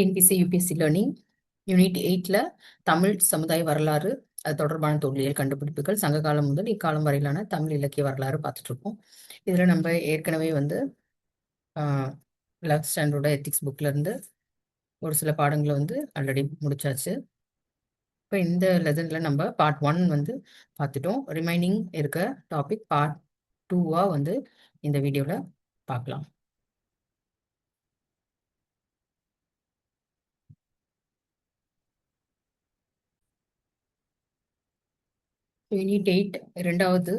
NBC UPSC learning unit 8ல தமிழ் சமுதாய வரலாறு அது தொடர்பான தொல்லியல் கண்டுபிடிப்புகள் சங்ககாலம் முதல் இக்காலம் வரையிலான தமிழ் இலக்கிய வரலாறு பார்த்துட்டு இருக்கோம். இதுல நம்ம ஏற்கனவே வந்து 11th ஸ்டாண்டர்டோட எத்திக்ஸ் புக்ல இருந்து ஒரு சில பாடங்களை வந்து ஆல்ரெடி முடிச்சாச்சு. இப்போ இந்த லெசன்ல நம்ம பார்ட் 1 வந்து பார்த்துட்டோம். ரிமைனிங் இருக்க டாபிக் பார்ட் 2வா வந்து இந்த வீடியோல பார்க்கலாம். யூனிட் 8 இரண்டாவது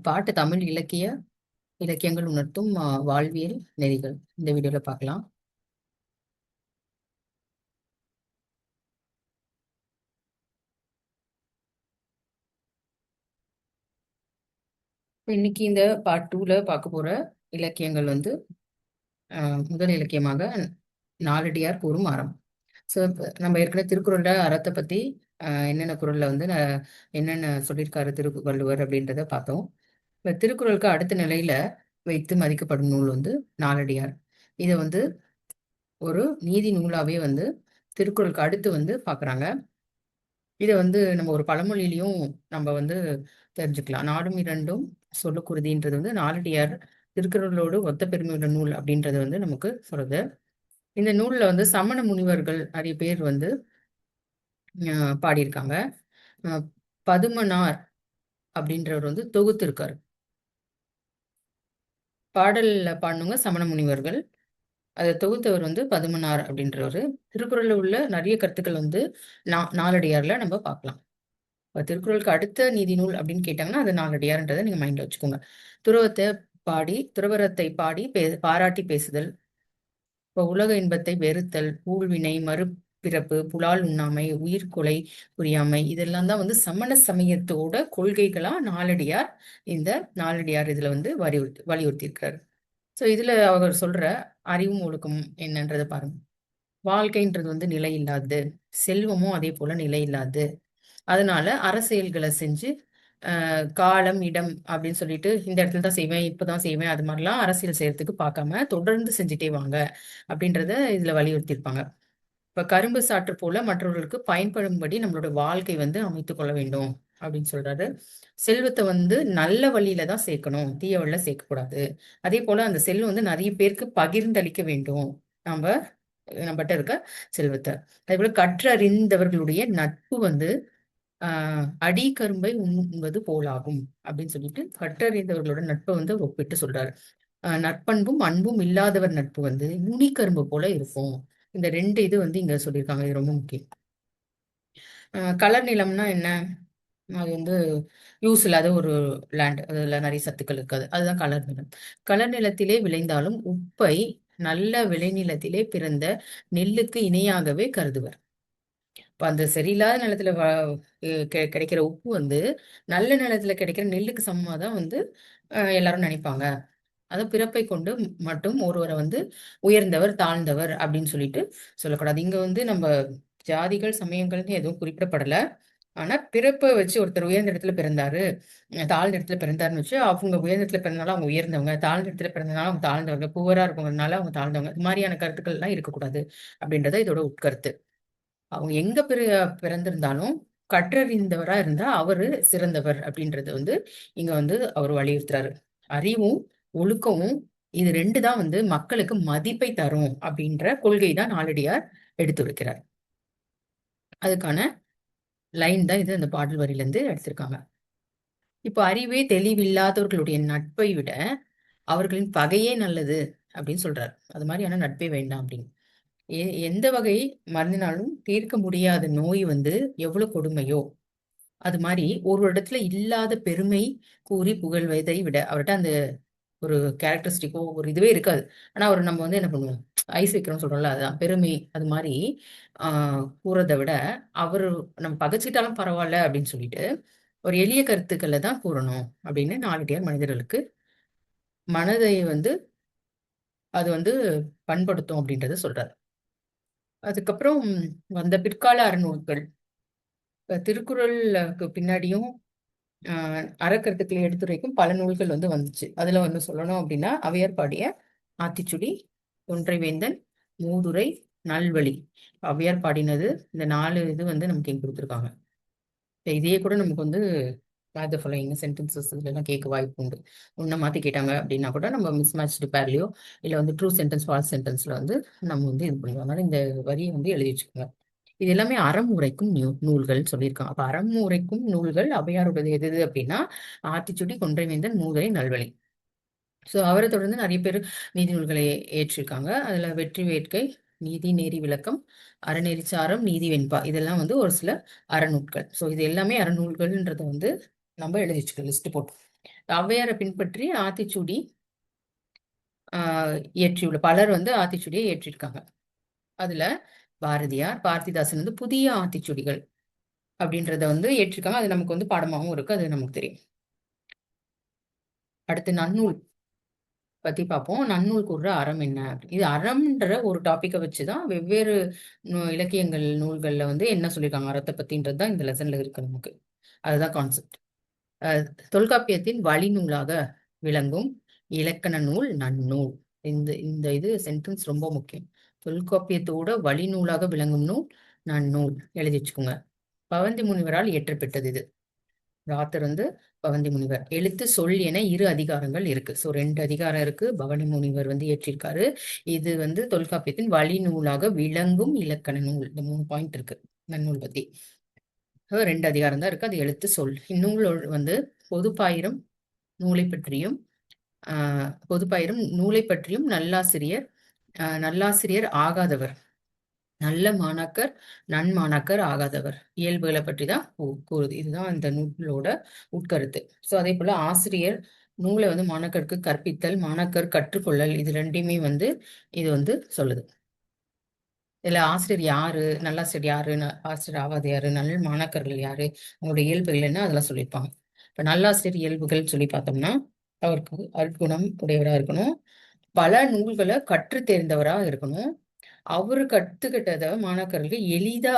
பாட்டு தமிழ் இலக்கியங்கள் உணர்த்தும் வாழ்வியல் நெறிகள் இந்த வீடியோல பார்க்கலாம். இன்னைக்கு இந்த பார்ட் 2ல பார்க்க போற இலக்கியங்கள் வந்து முதல் இலக்கியமாக நாலடியார் கூறும் அறம். ஸோ நம்ம ஏற்கனவே திருக்குறளோட அறத்தை பத்தி என்னென்ன குறள்ல வந்து என்னென்ன சொல்லியிருக்காரு திருவள்ளுவர் அப்படின்றத பார்த்தோம். இப்ப திருக்குறளுக்கு அடுத்த நிலையில வைத்து மதிக்கப்படும் நூல் வந்து நாலடியார். இதை வந்து ஒரு நீதி நூலாவே வந்து திருக்குறளுக்கு அடுத்து வந்து பாக்குறாங்க. இதை வந்து நம்ம ஒரு பழமொழியிலையும் நம்ம வந்து தெரிஞ்சுக்கலாம். நாடும் இரண்டும் சொல்லுக்குருதின்றது வந்து நாலடியார் திருக்குறளோடு ஒத்த பெருமையுள்ள நூல் அப்படின்றது வந்து நமக்கு சொல்றது. இந்த நூல்ல வந்து சமண முனிவர்கள் நிறைய பேர் வந்து பாடியிருக்காங்க. பதுமனார் அப்படின்றவர் வந்து தொகுத்திருக்காரு. பாடல்ல பாடினவங்க சமண முனிவர்கள், அதை தொகுத்தவர் வந்து பதுமனார் அப்படின்றவர். திருக்குறள்ல உள்ள நிறைய கருத்துக்கள் வந்து நாலடியார்ல நம்ம பார்க்கலாம். திருக்குறளுக்கு அடுத்த நீதி நூல் அப்படின்னு கேட்டாங்கன்னா அது நாலடியார்ன்றதை நீங்க மைண்ட்ல வச்சுக்கோங்க. துறவரத்தை பாடி பாராட்டி பேசுதல், இப்போ உலக இன்பத்தை வெறுத்தல், ஊழ்வினை, மறுபிறப்பு, புலால் உண்ணாமை, உயிர்கொலை புரியாமை, இதெல்லாம் தான் வந்து சமண சமயத்தோட கொள்கைகளா இந்த நாலடியார் இதுல வந்து வலியுறுத்தி இருக்காரு. சோ இதுல அவர் சொல்ற அறிவும் ஒழுக்கம் என்னன்றதை பாருங்க. வாழ்க்கைன்றது வந்து நிலை இல்லாது, செல்வமும் அதே போல நிலை இல்லாது. அதனால அரசியல்களை செஞ்சு காலம் இடம் அப்படின்னு சொல்லிட்டு இந்த இடத்துல தான் செய்வேன் இப்பதான் செய்வேன் அது மாதிரிலாம் அரசியல் செய்யறதுக்கு பார்க்காம தொடர்ந்து செஞ்சுட்டே வாங்க அப்படின்றத இதுல வலியுறுத்தியிருப்பாங்க. இப்ப கரும்பு சாற்று போல மற்றவர்களுக்கு பயன்படும்படி நம்மளோட வாழ்க்கை வந்து அமைத்துக் கொள்ள வேண்டும் அப்படின்னு சொல்றாரு. செல்வத்தை வந்து நல்ல வழியில தான் சேர்க்கணும், தீய வழியில சேர்க்கக்கூடாது. அதே போல அந்த செல்வம் வந்து நிறைய பேருக்கு பகிர்ந்தளிக்க வேண்டும். நம்ம நம்மகிட்ட இருக்க செல்வத்தை அதே போல கற்றறிந்தவர்களுடைய நட்பு வந்து அடி கரும்பை உண்பது போலாகும் அப்படின்னு சொல்லிட்டு கற்றறிந்தவர்களோட நட்பை வந்து ஒப்பிட்டு சொல்றாரு. நற்பண்பும் அன்பும் இல்லாதவர் நட்பு வந்து நுனி கரும்பு போல இருக்கும். இந்த ரெண்டு இது வந்து இங்க சொல்லியிருக்காங்க. இது ரொம்ப முக்கியம். கலர் நிலம்னா என்ன? அது வந்து யூஸ் இல்லாத ஒரு லேண்ட், அதுல நிறைய சத்துக்கள் இருக்காது, அதுதான் கலர் நிலம். கலர் நிலத்திலே விளைந்தாலும் உப்பை நல்ல விளைநிலத்திலே பிறந்த நெல்லுக்கு இணையாகவே கருதுவர். இப்ப அந்த சரியில்லாத நிலத்துல கிடைக்கிற உப்பு வந்து நல்ல நிலத்துல கிடைக்கிற நெல்லுக்கு சமமா தான் வந்து எல்லாரும் நினைப்பாங்க. அது பிறப்பை கொண்டு மட்டும் ஒருவரை வந்து உயர்ந்தவர் தாழ்ந்தவர் அப்படின்னு சொல்லிட்டு சொல்லக்கூடாது. இங்க வந்து நம்ம ஜாதிகள் சமயங்கள்னு எதுவும் குறிப்பிடப்படல. ஆனா பிறப்பை வச்சு ஒருத்தர் உயர்ந்த இடத்துல பிறந்தாரு, தாழ்ந்த இடத்துல பிறந்தாருன்னு வச்சு அவங்க உயர்ந்த இடத்துல பிறந்தனால அவங்க உயர்ந்தவங்க, தாழ்ந்த இடத்துல பிறந்தனால அவங்க தாழ்ந்தவங்க, புவரா இருக்கவங்கனால அவங்க தாழ்ந்தவங்க, இது மாதிரியான கருத்துக்கள் எல்லாம் இருக்கக்கூடாது அப்படின்றத இதோட உட்கருத்து. அவங்க எங்க பிறந்திருந்தாலும் கற்றறிந்தவரா இருந்தா அவரு சிறந்தவர் அப்படின்றது வந்து இங்க வந்து அவர் வலியுறுத்துறாரு. அறிவும் ஒழுக்கமும் இது ரெண்டு தான் வந்து மக்களுக்கு மதிப்பை தரும் அப்படின்ற கொள்கை தான் நாலடியார் எடுத்து வைக்கிறார். அதுக்கான லைன் தான் இது அந்த பாடல் வரியில இருந்து எடுத்திருக்காங்க. இப்போ அறிவே தெளிவில்லாதவர்களுடைய நட்பை விட அவர்களின் பகையே நல்லது அப்படின்னு சொல்றாரு. அது மாதிரியான நட்பே வேண்டாம் அப்படின்னு. எந்த வகை மருந்தினாலும் தீர்க்க முடியாத நோய் வந்து எவ்வளவு கொடுமையோ அது மாதிரி ஒரு இடத்துல இல்லாத பெருமை கூறி புகழ்வதை விட, அவர்கிட்ட அந்த ஒரு கேரக்டரிஸ்டிக்கோ ஒரு இதுவே இருக்காது. ஆனா அவர் நம்ம வந்து என்ன பண்ணுவோம், ஐஸ் வைக்கிறோம் சொல்றோம்ல, அதுதான் பெருமை. அது மாதிரி கூறதை விட அவரு நம்ம பகைச்சிட்டாலும் பரவாயில்ல அப்படின்னு சொல்லிட்டு ஒரு எளிய கருத்துக்களை தான் கூறணும் அப்படின்னு நாலடியார் மனிதர்களுக்கு மனதை வந்து அது வந்து பண்படுத்தும் அப்படின்றத சொல்றாரு. அதுக்கப்புறம் வந்த பிற்கால அறநூல்கள், திருக்குறளுக்கு பின்னாடியும் அறக்கருத்துக்களை எடுத்துரைக்கும் பல நூல்கள் வந்து வந்துச்சு. அதுல வந்து சொல்லணும் அப்படின்னா அவையார் பாடிய ஆத்திச்சுடி, ஒன்றை வேந்தன், மூதுரை, நல்வழி. ஔவையார் பாடினது இந்த 4 இது வந்து நமக்கு இங்க குடுத்துருக்காங்க. இதையே கூட நமக்கு வந்து மேட்ச் த ஃபாலோயிங் சென்டென்சஸ் இதெல்லாம் கேட்க வாய்ப்பு உண்டு. ஒண்ண மாத்தி கேட்டாங்க அப்படின்னா கூட நம்ம மிஸ் மேட்ச்டு பேர்லயோ இல்ல வந்து ட்ரூ சென்டென்ஸ் ஃபால்ஸ் சென்டென்ஸ்ல வந்து நம்ம வந்து இது பண்ணுவோம். அதனால இந்த வரியை வந்து எழுதி வச்சுக்கோங்க. இது எல்லாமே அறம் உரைக்கும் நூல்கள் சொல்லியிருக்காங்க. அப்ப அறம் உரைக்கும் நூல்கள் ஔவையாருடையது எது எது அப்படின்னா ஆத்திச்சூடி, கொன்றைவேந்தன், மூதுரை, நல்வழி. ஸோ அவரை தொடர்ந்து நிறைய பேர் நீதி நூல்களை ஏற்றிருக்காங்க. அதுல வெற்றி வேட்கை, நீதி நேரி விளக்கம், அறநெறிச்சாரம், நீதி வெண்பா இதெல்லாம் வந்து ஒரு சில அறநூட்கள். ஸோ இது எல்லாமே அறநூல்கள்ன்றத வந்து நம்ம எழுதி வச்சுக்கணும் லிஸ்ட் போட்டு. ஔவையாரை பின்பற்றி ஆத்திச்சூடி இயற்றியுள்ள பலர் வந்து ஆத்திச்சூடியை ஏற்றிருக்காங்க. அதுல பாரதியார், பாரதிதாசன் வந்து புதிய ஆத்திச்சூடிகள் அப்படின்றத வந்து ஏற்றிருக்காங்க. அது நமக்கு வந்து பாடமாகவும் இருக்கு, அது நமக்கு தெரியும். அடுத்து நன்னூல் பத்தி பார்ப்போம். நன்னூல் கூறுற அறம் என்ன? இது அறம்ன்ற ஒரு டாபிக்கை வச்சுதான் வெவ்வேறு இலக்கியங்கள் நூல்கள்ல வந்து என்ன சொல்லியிருக்காங்க அறத்தை பத்தின்றது தான் இந்த லெசன்ல இருக்கு நமக்கு. அதுதான் கான்செப்ட். தொல்காப்பியத்தின் வழிநூலாக விளங்கும் இலக்கண நூல் நன்னூல். இந்த இந்த இது சென்டென்ஸ் ரொம்ப முக்கியம். தொல்காப்பியத்தோட வழிநூலாக விளங்கும் நூல் நன்னூல் எழுதி வச்சுக்கோங்க. பவந்தி முனிவரால் இயற்றப்பட்டது இது. ஆத்தர் வந்து பவந்தி முனிவர். எழுத்து சொல் என 2 அதிகாரங்கள் இருக்கு. ஸோ 2 அதிகாரம் இருக்கு. பவனி முனிவர் வந்து இயற்றிருக்காரு. இது வந்து தொல்காப்பியத்தின் வழிநூலாக விளங்கும் இலக்கண நூல். இந்த 3 பாயிண்ட் இருக்கு நன்னூல் பத்தி. 2 அதிகாரம் தான் இருக்கு. அது எழுத்து சொல். இந்நூல் வந்து பொதுப்பாயிரம் நூலை பற்றியும் பொதுப்பாயிரம் நூலை பற்றியும் நல்லாசிரியர் ஆகாதவர், நல்ல மாணாக்கர் நன்மாணாக்கர் ஆகாதவர் இயல்புகளை பற்றி தான் கூறுது. இதுதான் இந்த நூலோட உட்கருத்து. ஸோ அதே போல ஆசிரியர் நூலை வந்து மாணாக்கருக்கு கற்பித்தல், மாணாக்கர் கற்றுக்கொள்ளல், இது ரெண்டையுமே வந்து இது வந்து சொல்லுது. இதுல ஆசிரியர் யாரு, நல்லாசிரியர் யாரு, ஆசிரியர் ஆகாத யாரு, நல்ல மாணாக்கர்கள் யாரு, அவங்களோட இயல்புகள் என்ன, அதெல்லாம் சொல்லியிருப்பாங்க. இப்ப நல்லாசிரியர் இயல்புகள் சொல்லி பார்த்தோம்னா அவருக்கு அற்குணம் உடையவரா இருக்கணும், பல நூல்களை கற்று தேர்ந்தவரா இருக்கணும், அவரு கத்துக்கிட்டத மாணாக்கர்களுக்கு எளிதா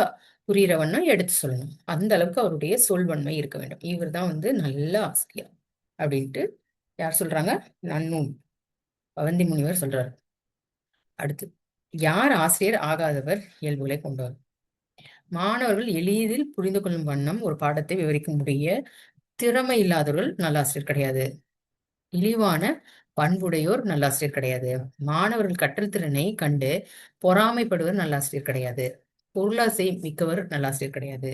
புரியிறவண்ணா எடுத்து சொல்லணும். அந்த அளவுக்கு அவருடைய சொல்வன்மை இருக்க வேண்டும். இவர் தான் வந்து நல்ல ஆசிரியர் அப்படின்ட்டு யார் சொல்றாங்க? நன்னூல் பவந்தி முனிவர் சொல்றாரு. அடுத்து, யார் ஆசிரியர் ஆகாதவர் இயல்புகளை கொண்டவர்? மாணவர்கள் எளிதில் புரிந்து கொள்ளும் வண்ணம் ஒரு பாடத்தை விவரிக்க முடிய திறமை இல்லாதவர்கள் நல்லாசிரியர் கிடையாது. இழிவான பண்புடையோர் நல்லாசிரியர் கிடையாது. மாணவர்கள் கற்றல் திறனை கண்டு பொறாமைப்படுவர் நல்லாசிரியர் கிடையாது. பொருளாசை மிக்கவர் நல்லாசிரியர் கிடையாது.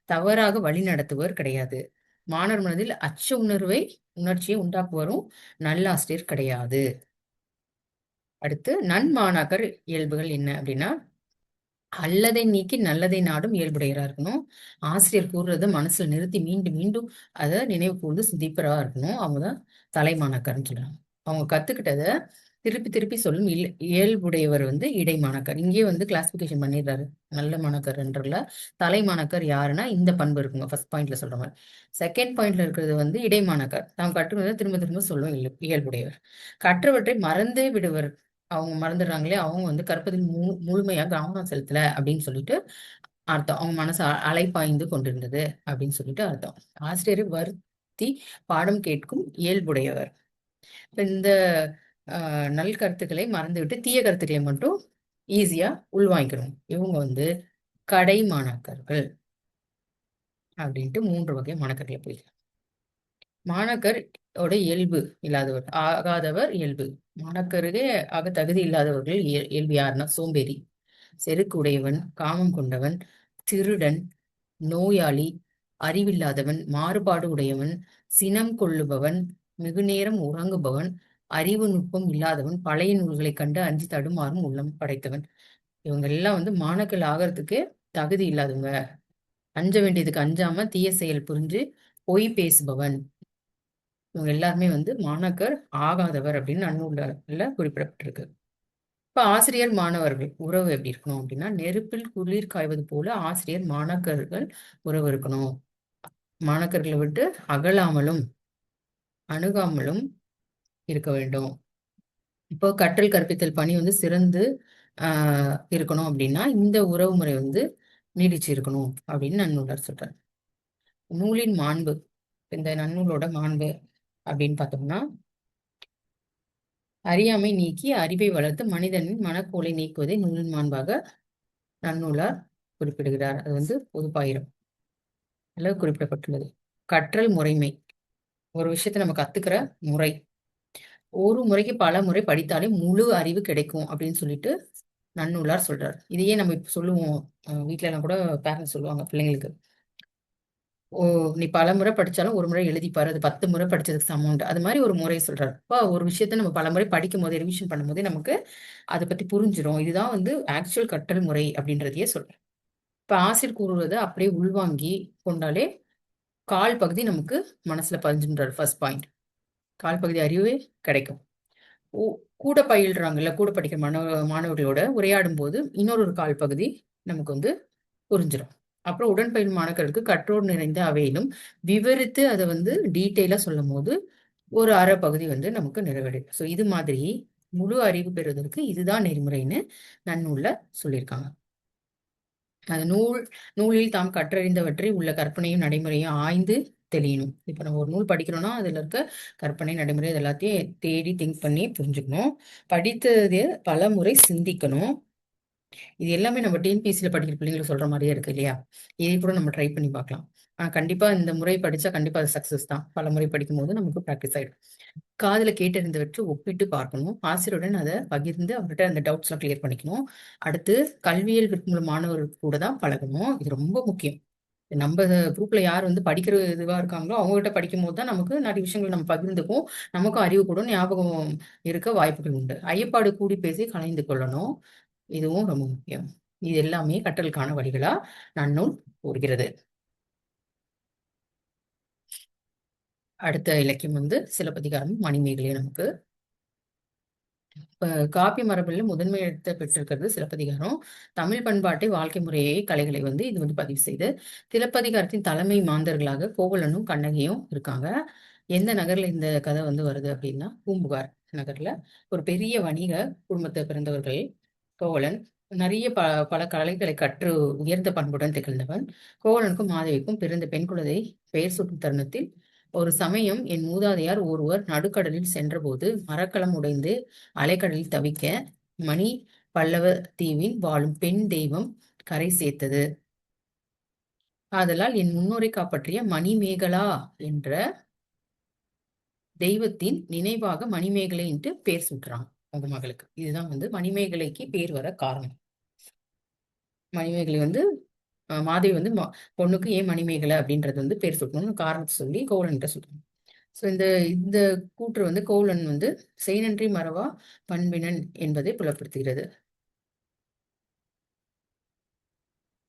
தவறாக வழி நடத்துவர் கிடையாது. மாணவர் மனதில் அச்ச உணர்ச்சியை உண்டாக்குவரும் நல்லாசிரியர் கிடையாது. அடுத்து, நன்மாணாக்கர் இயல்புகள் என்ன அப்படின்னா, அல்லதை நீக்கி நல்லதை நாடும் இயல்புடையரா இருக்கணும். ஆசிரியர் கூறுறத மனசுல நிறுத்தி மீண்டும் மீண்டும் அதை நினைவு கூர்ந்து சிந்திப்பரா இருக்கணும். அவங்கதான் தலைமாணாக்கர்னு சொல்றாங்க. அவங்க கத்துக்கிட்டத திருப்பி திருப்பி சொல்லும் இயல்புடையவர் வந்து இடைமாணாக்கர். இங்கேயே வந்து கிளாசிபிகேஷன் பண்ணிடுறாரு. நல்ல மாணாக்கர்ன்றதுல தலைமாணாக்கர் யாருன்னா இந்த பண்பு இருக்குங்க. ஃபர்ஸ்ட் பாயிண்ட்ல சொல்ற மாதிரி. செகண்ட் பாயிண்ட்ல இருக்கிறது வந்து இடைமாணாக்கர். தாம் கற்றுக்கிறத திரும்ப திரும்ப சொல்லும் இயல்புடையவர். கற்றவற்றை மறந்தே விடுவர். அவங்க மறந்துடுறாங்களே, அவங்க வந்து கற்பதில் முழுமையா கவனம் செலுத்தல அப்படின்னு சொல்லிட்டு அர்த்தம். அவங்க மனசு அலைப்பாய்ந்து கொண்டிருந்தது அப்படின்னு சொல்லிட்டு அர்த்தம். ஆசிரியரை வருத்தி பாடம் கேட்கும் இயல்புடையவர். இப்ப இந்த நல் கருத்துக்களை மறந்துவிட்டு தீய கருத்துக்களை மட்டும் ஈஸியா உள்வாங்கிக்கணும். இவங்க வந்து கடை மாணாக்கர்கள் அப்படின்ட்டு 3 வகை மாணாக்கர்களை போயிக்கலாம். மாணாக்கர் இயல்பு இல்லாதவர், ஆகாதவர் இயல்பு. மாணாக்கருக்கே ஆக தகுதி இல்லாதவர்கள் இயல்பு யாருன்னா சோம்பேறி, செருக்கு உடையவன், காமம் கொண்டவன், திருடன், நோயாளி, அறிவில்லாதவன், மாறுபாடு உடையவன், சினம் கொள்ளுபவன், மிகுநேரம் உறங்குபவன், அறிவு நுட்பம் இல்லாதவன், பழைய நூல்களை கண்டு அஞ்சி தடுமாறும் உள்ளம் படைத்தவன். இவங்க எல்லாம் வந்து மாணாக்கர் ஆகிறதுக்கு தகுதி இல்லாதவங்க. அஞ்ச வேண்டியதுக்கு அஞ்சாம தீய செயல் புரிஞ்சு பொய் பேசுபவன். இவங்க எல்லாருமே வந்து மாணாக்கர் ஆகாதவர் அப்படின்னு நன்னூல்ல குறிப்பிடப்பட்டிருக்கு. இப்ப ஆசிரியர் மாணவர்கள் உறவு எப்படி இருக்கணும் அப்படின்னா, நெருப்பில் குளிர் காய்வது போல ஆசிரியர் மாணாக்கர்கள் உறவு இருக்கணும். மாணாக்கர்களை விட்டு அகலாமலும் அணுகாமலும் இருக்க வேண்டும். இப்போ கற்றல் கற்பித்தல் பணி வந்து சிறந்து இருக்கணும் அப்படின்னா இந்த உறவு முறை வந்து நீடிச்சு இருக்கணும் அப்படின்னு நன்னூலர் சொல்றார். நூலின் மாண்பு, இந்த நன்னூலோட மாண்பு அப்படின்னு பார்த்தோம்னா, அறியாமை நீக்கி அறிவை வளர்த்து மனிதனின் மனக்கோலை நீக்குவதை நூலின் மாண்பாக நன்னூலார் குறிப்பிடுகிறார். அது வந்து பொதுப்பாயிரம் குறிப்பிடப்பட்டுள்ளது. கற்றல் முறைமை, ஒரு விஷயத்தை நம்ம கத்துக்கிற முறை. ஒரு முறைக்கு பல முறை படித்தாலே முழு அறிவு கிடைக்கும் அப்படின்னு சொல்லிட்டு நன்னூலார் சொல்றார். இதையே நம்ம இப்ப சொல்லுவோம், வீட்டுல எல்லாம் கூட பேரண்ட்ஸ் சொல்லுவாங்க பிள்ளைங்களுக்கு, ஓ நீ பல முறை படிச்சாலும் ஒரு முறை எழுதிப்பாரு, அது 10 முறை படிச்சதுக்கு சமம். அது மாதிரி ஒரு முறை சொல்றாரு. இப்போ ஒரு விஷயத்த நம்ம பல முறை படிக்கும் போதே, ரிவிஷன் பண்ணும் போதே நமக்கு அதை பத்தி புரிஞ்சிடும். இதுதான் வந்து ஆக்சுவல் கற்றல் முறை அப்படின்றதையே சொல்றேன். இப்ப ஆசிரியர் கூறுவதை அப்படியே உள்வாங்கி கொண்டாலே கால் பகுதி நமக்கு மனசுல பதிஞ்சுன்றாரு. ஃபர்ஸ்ட் பாயிண்ட், கால் பகுதி அறிவே கிடைக்கும். கூட பயில்றாங்கல்ல, கூட படிக்கிற மாணவர்களோட உரையாடும் போது இன்னொரு கால் பகுதி நமக்கு வந்து புரிஞ்சிடும். அப்புறம் உடன் பயிலும் மாணவர்களுக்கு கற்றோர் நிறைந்த அவையிலும் விவரித்து அதை வந்து டீட்டெயிலா சொல்லும் போது ஒரு அரை பகுதி வந்து நமக்கு நிறைவடையும். ஸோ இது மாதிரி முழு அறிவு பெறுவதற்கு இதுதான் நெறிமுறைன்னு நன்னூல்ல சொல்லியிருக்காங்க. அந்த நூலில் தாம் கற்றறிந்தவற்றை உள்ள கற்பனையும் நடைமுறையும் ஆய்ந்து தெளியணும். இப்ப நம்ம ஒரு நூல் படிக்கிறோம்னா அதுல இருக்க கற்பனை நடைமுறை இது எல்லாத்தையும் தேடி திங்க் பண்ணி புரிஞ்சுக்கணும். படித்ததே பல முறை சிந்திக்கணும். இது எல்லாமே நம்ம டிஎன்பிஎஸ்சியில் படிக்கிற பிள்ளைங்களுக்கு சொல்ற மாதிரியே இருக்கு இல்லையா? இதை கூட நம்ம ட்ரை பண்ணி பார்க்கலாம். கண்டிப்பா இந்த முறை படிச்சா கண்டிப்பா அது சக்சஸ் தான். பல முறை படிக்கும் போது நமக்கு ப்ராக்டிஸ் ஆயிடும். காதுல கேட்டறிந்தவற்றை ஒப்பிட்டு பார்க்கணும். ஆசிரியருடன் அதை பகிர்ந்து அவர்கிட்ட அந்த டவுட்ஸ் எல்லாம் கிளியர் பண்ணிக்கணும். அடுத்து கல்வியியல் விருப்பம் மாணவர்கள் கூட தான் பழகணும். இது ரொம்ப முக்கியம். நம்ம குரூப்ல யார் வந்து படிக்கிற இதுவா இருக்காங்களோ அவங்ககிட்ட படிக்கும் போது தான் நமக்கு நிறைய விஷயங்கள் நம்ம பகிர்ந்துக்கும், நமக்கும் அறிவு கூட ஞாபகம் இருக்க வாய்ப்புகள் உண்டு. ஐயப்பாடு கூடி பேசி கலைந்து கொள்ளணும். இதுவும் ரொம்ப முக்கியம். இது எல்லாமே கற்றலுக்கான வழிகளா நன்னூல் கூறுகிறது. அடுத்த இலக்கியம் வந்து சிலப்பதிகாரம், மணிமேகலை. நமக்கு இப்ப காப்பிய மரபுல முதன்மை இடத்தை பெற்றிருக்கிறது சிலப்பதிகாரம். தமிழ் பண்பாட்டை, வாழ்க்கை முறையை, கலைகளை வந்து இது வந்து பதிவு செய்து, சிலப்பதிகாரத்தின் தலைமை மாந்தர்களாக கோவலனும் கண்ணகியும் இருக்காங்க. எந்த நகர்ல இந்த கதை வந்து வருது அப்படின்னா பூம்புகார் நகர்ல ஒரு பெரிய வணிக குடும்பத்தை பிறந்தவர்கள் கோவலன். நிறைய பல கலைகளை கற்று உயர்ந்த பண்புடன் திகழ்ந்தவன். கோவலனுக்கும் மாதவிக்கும் பிறந்த பெண் குழந்தை பெயர் சூட்டும் தருணத்தில் ஒரு சமயம் என் மூதாதையார் ஒருவர் நடுக்கடலில் சென்றபோது மரக்கலம் உடைந்து அலைக்கடலில் தவிக்க மணி பல்லவ தீவின் வாழும் பெண் தெய்வம் கரை சேர்த்தது. ஆதலால் என் முன்னோரை காப்பாற்றிய மணிமேகலா என்ற தெய்வத்தின் நினைவாக மணிமேகலை என்று பேர் சூட்டுறாங்க அவங்க மகளுக்கு. இதுதான் வந்து மணிமேகலைக்கு பேர் வர காரணம். மணிமேகலை வந்து மாதவி வந்து பொண்ணுக்கு ஏன் மணிமேகலை அப்படின்றது வந்து பேர் சூட்டணும்னு காரணத்தை சொல்லி கோவலன்கிட்ட சொல்றாங்க. ஸோ இந்த இந்த கூற்று வந்து கோவலன் வந்து செய்நன்றி மறவா பண்பினன் என்பதை புலப்படுத்துகிறது.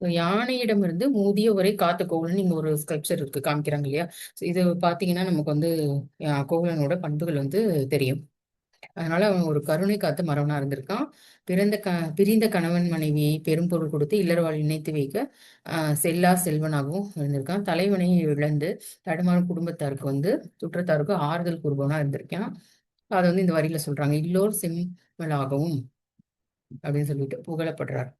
யானையிடமிருந்து மூதிய ஒரே காத்த கோவலன் இங்க ஒரு ஸ்கல்ப்சர் இருக்கு, காமிக்கிறாங்க இல்லையா? இது பாத்தீங்கன்னா நமக்கு வந்து கோவலனோட பண்புகள் வந்து தெரியும். அதனால அவன் ஒரு கருணை காத்த மறவனா இருந்திருக்கான். பிரிந்த கணவன் மனைவியை பெரும் பொருள் கொடுத்து இல்லறவாழ் இணைத்து வைக்க செல்லா செல்வனாகவும் இருந்திருக்கான். தலைவனை இழந்து தடுமாறும் குடும்பத்தாருக்கு வந்து சுற்றத்தாருக்கு ஆறுதல் கூறுபவனா இருந்திருக்கான். அதை வந்து இந்த வரியில சொல்றாங்க. இல்லோர் செம்மலாகவும் அப்படின்னு சொல்லிட்டு புகழப்படுறார்.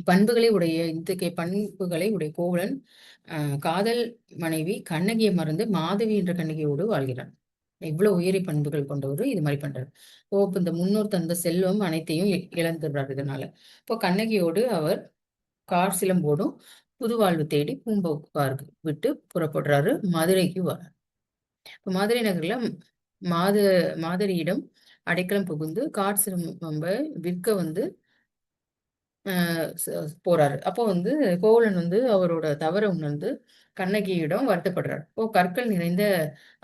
பண்புகளை உடைய இத்தகைய பண்புகளை உடைய கோவலன் காதல் மனைவி கண்ணகியை மறந்து மாதவி என்ற கண்ணகியோடு வாழ்கிறான். இவ்வளவு உயரிய பண்புகள் கொண்டவரு இது மாதிரி பண்றாரு. இப்போ இந்த முன்னோர் தந்த செல்வம் அனைத்தையும் இழந்துடுறாரு இதனால. இப்போ கண்ணகியோடு அவர் கார் சிலம்போடும் புது வாழ்வு தேடி பூம்புகாருக்கு விட்டு புறப்படுறாரு. மதுரைக்கு வர இப்போ மதுரை நகர்ல மாத மாதரியிடம் அடைக்கலம் புகுந்து கார் சிலம்பை விற்க வந்து போறாரு. அப்போ வந்து கோவலன் வந்து அவரோட தவறை உணர்ந்து கண்ணகியிடம் வருத்தப்படுறாரு. இப்போ கற்கள் நிறைந்த